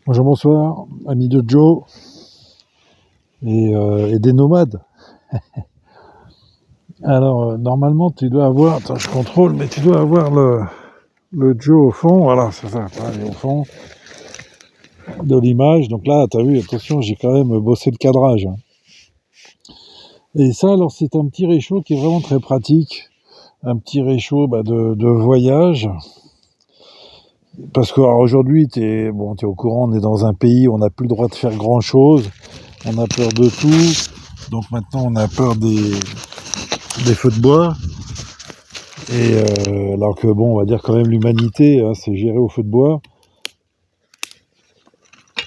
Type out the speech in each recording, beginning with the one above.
Bonjour, bonsoir, amis de Joe et des nomades. Alors, normalement, tu dois avoir, attends, je contrôle, mais tu dois avoir le Joe au fond, voilà, c'est ça, au fond de l'image. Donc là, tu as vu, attention, j'ai quand même bossé le cadrage, hein. Et ça, alors, c'est un petit réchaud qui est vraiment très pratique, un petit réchaud de voyage. Parce qu'aujourd'hui, t'es au courant, on est dans un pays où on n'a plus le droit de faire grand-chose, on a peur de tout, donc maintenant on a peur des feux de bois. Et alors que bon, on va dire quand même l'humanité, hein, c'est géré au feu de bois.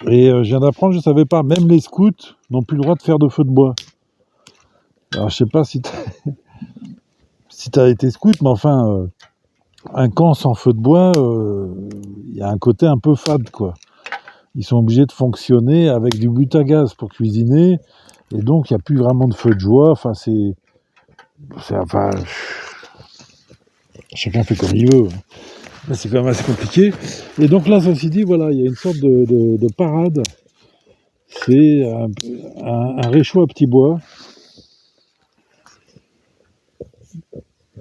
Et je viens d'apprendre, je savais pas, même les scouts n'ont plus le droit de faire de feu de bois. Alors je sais pas si t'as été scout, mais enfin, un camp sans feu de bois, il y a un côté un peu fade, quoi. Ils sont obligés de fonctionner avec du but à gaz pour cuisiner, et donc il n'y a plus vraiment de feu de joie. Enfin, enfin, chacun fait comme il veut. Mais c'est quand même assez compliqué. Et donc là, ceci dit, voilà, il y a une sorte de parade. C'est un réchaud à petits bois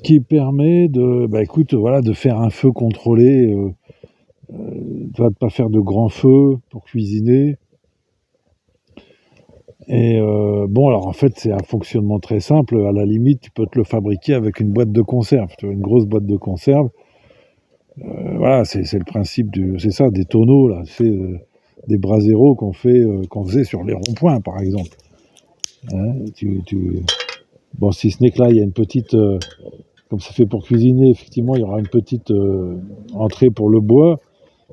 qui permet de faire un feu contrôlé, de ne pas faire de grands feux pour cuisiner. Et bon, alors en fait, c'est un fonctionnement très simple. À la limite, tu peux te le fabriquer avec une boîte de conserve. Tu vois, une grosse boîte de conserve. Voilà, c'est le principe c'est ça, des tonneaux là, c'est des braseros qu'on faisait sur les ronds-points, par exemple. Hein, bon, si ce n'est que là, il y a une petite, comme c'est fait pour cuisiner, effectivement, il y aura une petite entrée pour le bois.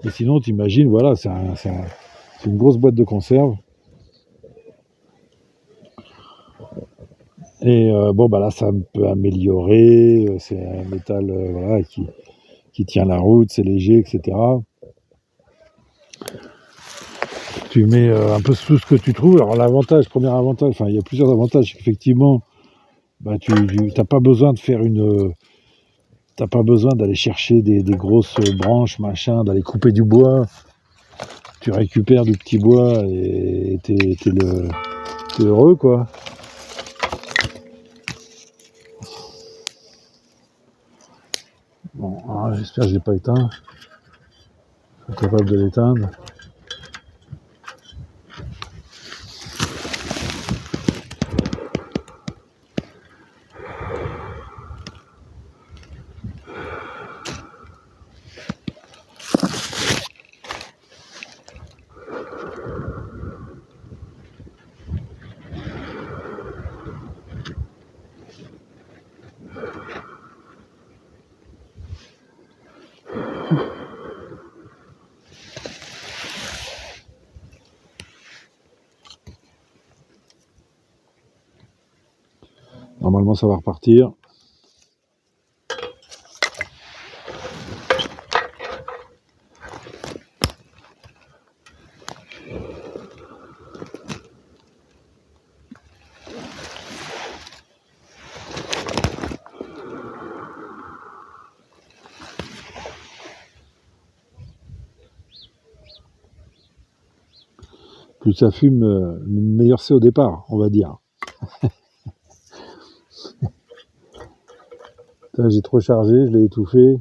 Et sinon, tu imagines, voilà, c'est une grosse boîte de conserve. Et bon, bah là, ça peut améliorer. C'est un métal voilà, qui tient la route, c'est léger, etc. Tu mets un peu tout ce que tu trouves. Alors, premier avantage, enfin, il y a plusieurs avantages. Effectivement, bah, tu n'as pas besoin de faire t'as pas besoin d'aller chercher des grosses branches, machin, d'aller couper du bois. Tu récupères du petit bois et t'es heureux, quoi. Bon, alors, j'espère que je l'ai pas éteint. Je suis capable de l'éteindre. Normalement, ça va repartir. Plus ça fume, meilleur c'est au départ, on va dire. Là, j'ai trop chargé, je l'ai étouffé.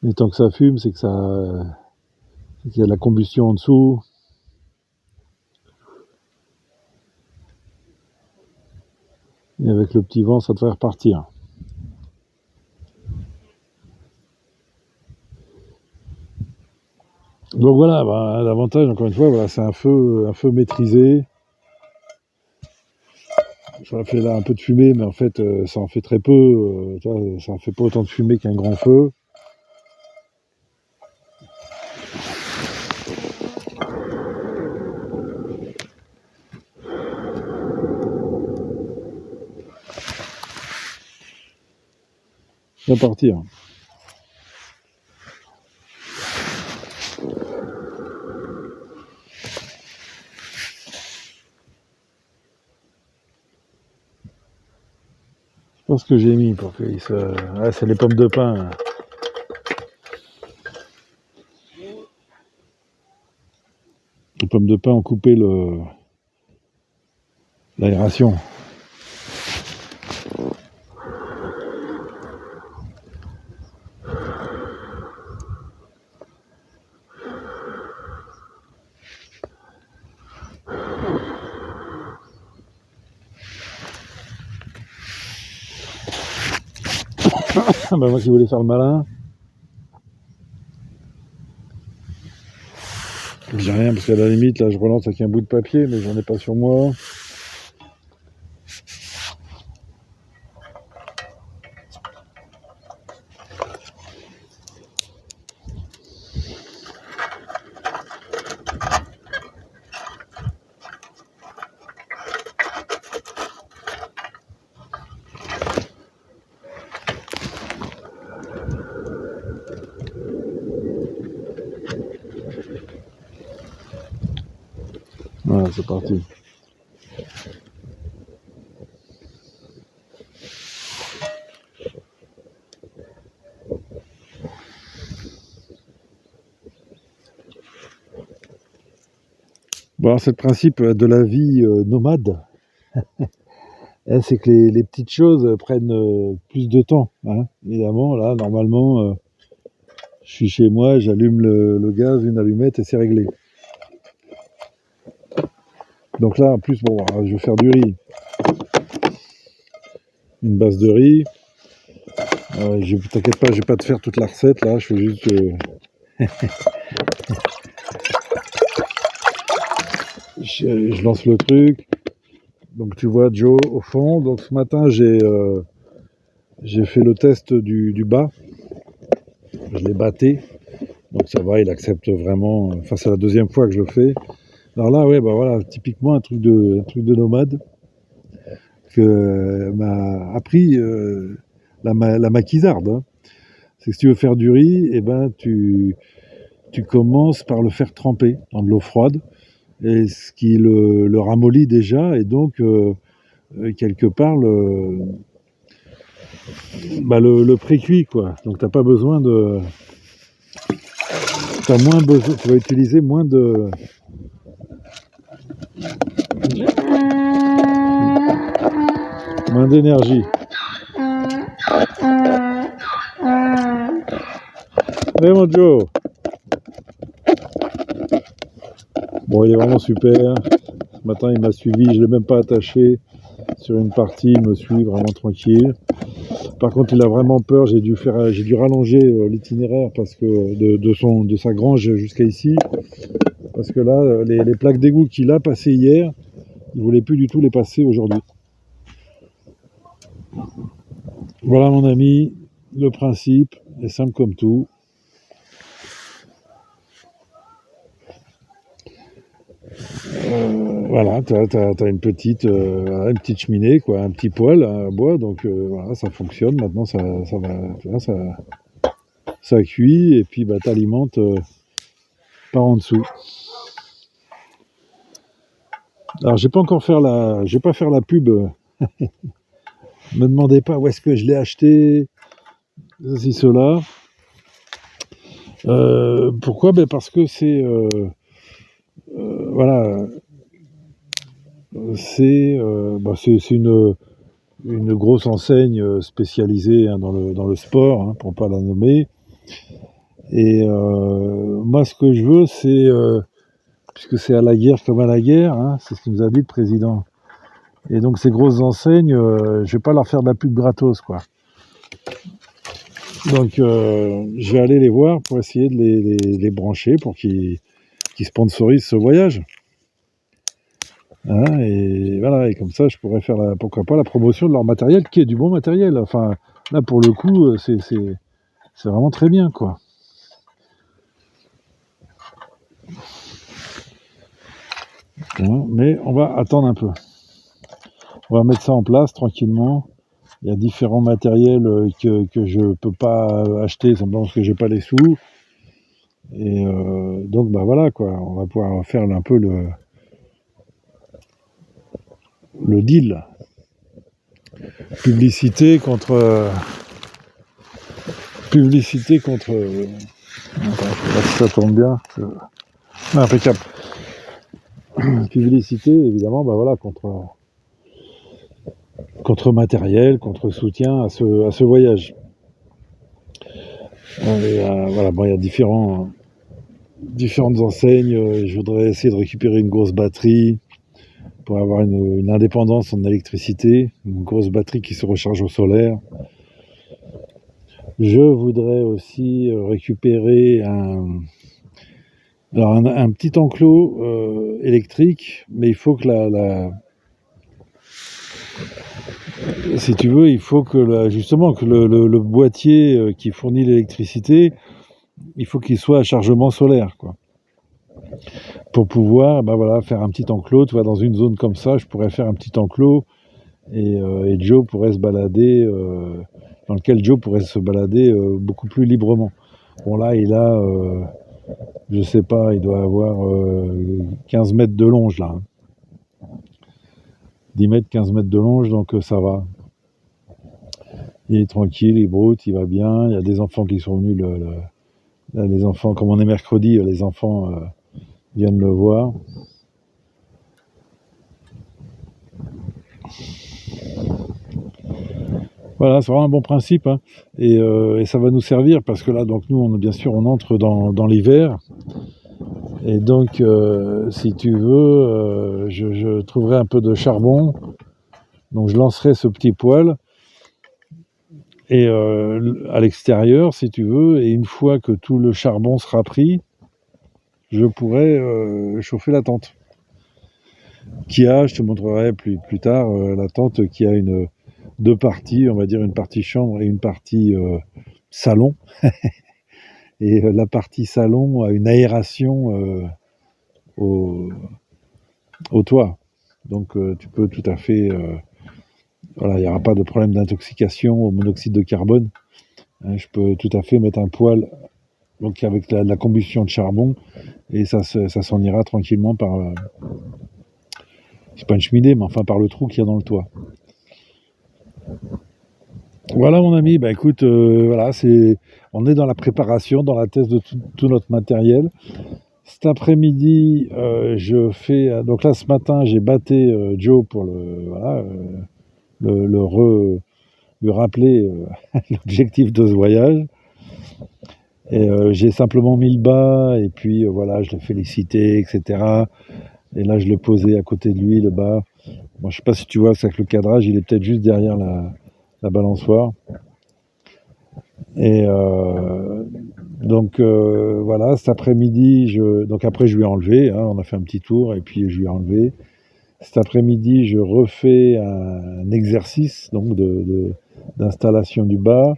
Mais tant que ça fume, c'est qu'il y a de la combustion en dessous. Et avec le petit vent, ça devrait repartir. Donc voilà, l'avantage, encore une fois, voilà, c'est un feu maîtrisé. Ça fait là un peu de fumée, mais en fait, ça en fait très peu. Ça en fait pas autant de fumée qu'un grand feu. Ça va partir. Je pense que j'ai mis pour qu'il se... Ah, c'est les pommes de pin. Les pommes de pin ont coupé l'aération. Bah moi qui voulais faire le malin, j'ai rien parce qu'à la limite là je relance avec un bout de papier mais j'en ai pas sur moi. Voilà, c'est parti. Bon alors c'est le principe de la vie nomade. C'est que les petites choses prennent plus de temps. Hein. Évidemment, là, normalement, je suis chez moi, j'allume le gaz, une allumette et c'est réglé. Donc là, en plus, bon, je vais faire du riz. Une base de riz. T'inquiète pas, je vais pas te faire toute la recette, là, je fais juste... je lance le truc. Donc tu vois Joe au fond. Donc ce matin, j'ai fait le test du bas. Je l'ai batté. Donc ça va, il accepte vraiment. Enfin, c'est la deuxième fois que je le fais. Alors là, ouais, bah voilà, typiquement un truc de nomade que m'a appris la maquisarde. Hein. C'est que si tu veux faire du riz, eh ben tu commences par le faire tremper dans de l'eau froide, et ce qui le ramollit déjà, et donc quelque part le pré-cuit, quoi. Donc t'as pas besoin de... T'as moins besoin, tu vas utiliser moins d'énergie. Allez mon Joe. Bon, il est vraiment super. Ce matin, il m'a suivi, je l'ai même pas attaché sur une partie, il me suit vraiment tranquille. Par contre, il a vraiment peur, j'ai dû rallonger l'itinéraire parce que de sa grange jusqu'à ici, parce que là, les plaques d'égout qu'il a passées hier, il voulait plus du tout les passer aujourd'hui. Voilà mon ami, le principe est simple comme tout. Voilà, t'as une petite cheminée, quoi, un petit poêle à bois, donc voilà, ça fonctionne. Maintenant, ça va, tu vois, ça cuit et puis bah t'alimentes par en dessous. Alors, j'ai pas faire la pub. Me demandez pas où est-ce que je l'ai acheté, ceci, cela. Pourquoi? Ben parce que c'est voilà, c'est une grosse enseigne spécialisée hein, dans le sport, hein, pour pas la nommer. Et moi, ce que je veux, c'est puisque c'est à la guerre comme à la guerre, hein, c'est ce qu'il nous a dit le président. Et donc ces grosses enseignes, je vais pas leur faire de la pub gratos, quoi. Donc je vais aller les voir pour essayer de les brancher pour qu'ils sponsorisent ce voyage. Hein, et voilà, et comme ça je pourrais faire pourquoi pas la promotion de leur matériel, qui est du bon matériel. Enfin, là pour le coup, c'est vraiment très bien, quoi. Hein, mais on va attendre un peu. On va mettre ça en place tranquillement. Il y a différents matériels que je peux pas acheter simplement parce que j'ai pas les sous. Et donc bah voilà, quoi, on va pouvoir faire un peu le deal. Publicité contre attends, je sais pas si ça tourne bien. Impeccable. publicité, évidemment, bah voilà, contre matériel, contre soutien à ce voyage. Voilà, bon, il y a différentes enseignes. Je voudrais essayer de récupérer une grosse batterie pour avoir une indépendance en électricité, une grosse batterie qui se recharge au solaire. Je voudrais aussi récupérer un petit enclos électrique, mais il faut que si tu veux, il faut que justement que le boîtier qui fournit l'électricité, il faut qu'il soit à chargement solaire, quoi. Pour pouvoir, bah voilà, faire un petit enclos. Tu vois, dans une zone comme ça, je pourrais faire un petit enclos et Joe pourrait se balader, dans lequel Joe pourrait se balader beaucoup plus librement. Bon là, il a, je sais pas, il doit avoir 15 mètres de longe là. 10 mètres, 15 mètres de longe, donc ça va. Il est tranquille, il broute, il va bien. Il y a des enfants qui sont venus, là, les enfants, comme on est mercredi, les enfants viennent le voir. Voilà, c'est vraiment un bon principe, hein. Et ça va nous servir parce que là, donc nous, bien sûr, on entre dans l'hiver. Et donc, si tu veux, je trouverai un peu de charbon. Donc, je lancerai ce petit poêle et à l'extérieur, si tu veux. Et une fois que tout le charbon sera pris, je pourrai chauffer la tente. Je te montrerai plus tard, la tente qui a deux parties, on va dire une partie chambre et une partie salon. Et la partie salon a une aération au toit. Donc tu peux tout à fait... voilà, il n'y aura pas de problème d'intoxication au monoxyde de carbone. Hein, je peux tout à fait mettre un poêle donc avec la combustion de charbon et ça s'en ira tranquillement par... c'est pas une cheminée, mais enfin par le trou qu'il y a dans le toit. Voilà mon ami, bah écoute, voilà, on est dans la préparation, dans la test de tout notre matériel. Cet après-midi, je fais... Donc là, ce matin, j'ai batté Joe pour lui rappeler l'objectif de ce voyage. Et j'ai simplement mis le bas, et puis voilà, je l'ai félicité, etc. Et là, je l'ai posé à côté de lui, le bas. Bon, je sais pas si tu vois, c'est que le cadrage, il est peut-être juste derrière la balançoire. Et donc voilà, cet après-midi, donc après je lui ai enlevé, hein, on a fait un petit tour et puis je lui ai enlevé. Cet après-midi, je refais un exercice donc d'installation du bas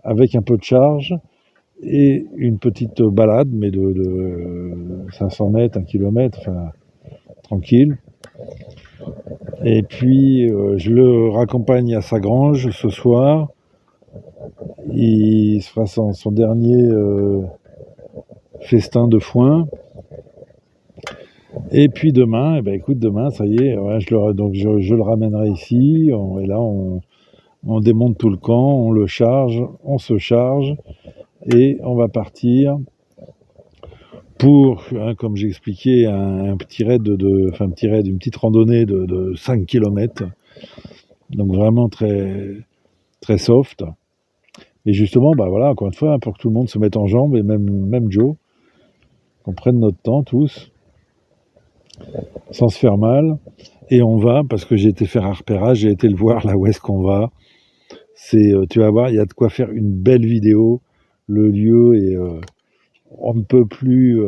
avec un peu de charge et une petite balade, mais de 500 mètres, 1 kilomètre, enfin tranquille. Et puis je le raccompagne à sa grange ce soir. Il se fera son dernier festin de foin. Et puis demain, eh ben écoute, demain, ça y est, ouais, je le ramènerai ici. Et là, on démonte tout le camp, on le charge, on se charge. Et on va partir pour, hein, comme j'ai expliqué, un petit raid une petite randonnée de 5 km. Donc vraiment très, très soft. Et justement, bah voilà, encore une fois, hein, pour que tout le monde se mette en jambes, et même Joe, qu'on prenne notre temps tous, sans se faire mal. Et on va, parce que j'ai été faire un repérage, j'ai été le voir là où est-ce qu'on va. Tu vas voir, il y a de quoi faire une belle vidéo. Le lieu est, on ne peut plus,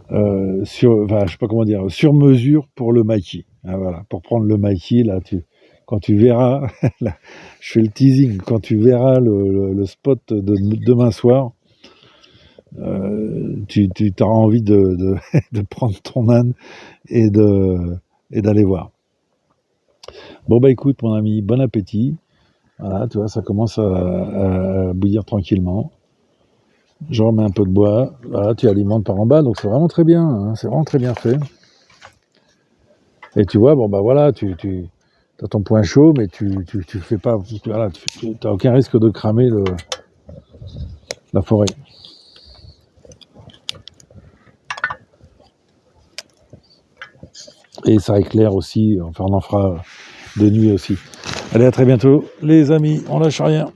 je sais pas comment dire, sur mesure pour le maquis. Hein, voilà, pour prendre le maquis, là, quand tu verras, là, je fais le teasing, quand tu verras le spot de demain soir, tu auras envie de prendre ton âne et d'aller voir. Bon bah écoute mon ami, bon appétit. Voilà, tu vois, ça commence à bouillir tranquillement. Je remets un peu de bois. Voilà, tu alimentes par en bas, donc c'est vraiment très bien, hein, c'est vraiment très bien fait. Et tu vois, bon bah voilà, tu as ton point chaud, mais tu fais pas, voilà, tu n'as aucun risque de cramer la forêt. Et ça éclaire aussi, enfin on en fera de nuit aussi. Allez, à très bientôt les amis, on lâche rien.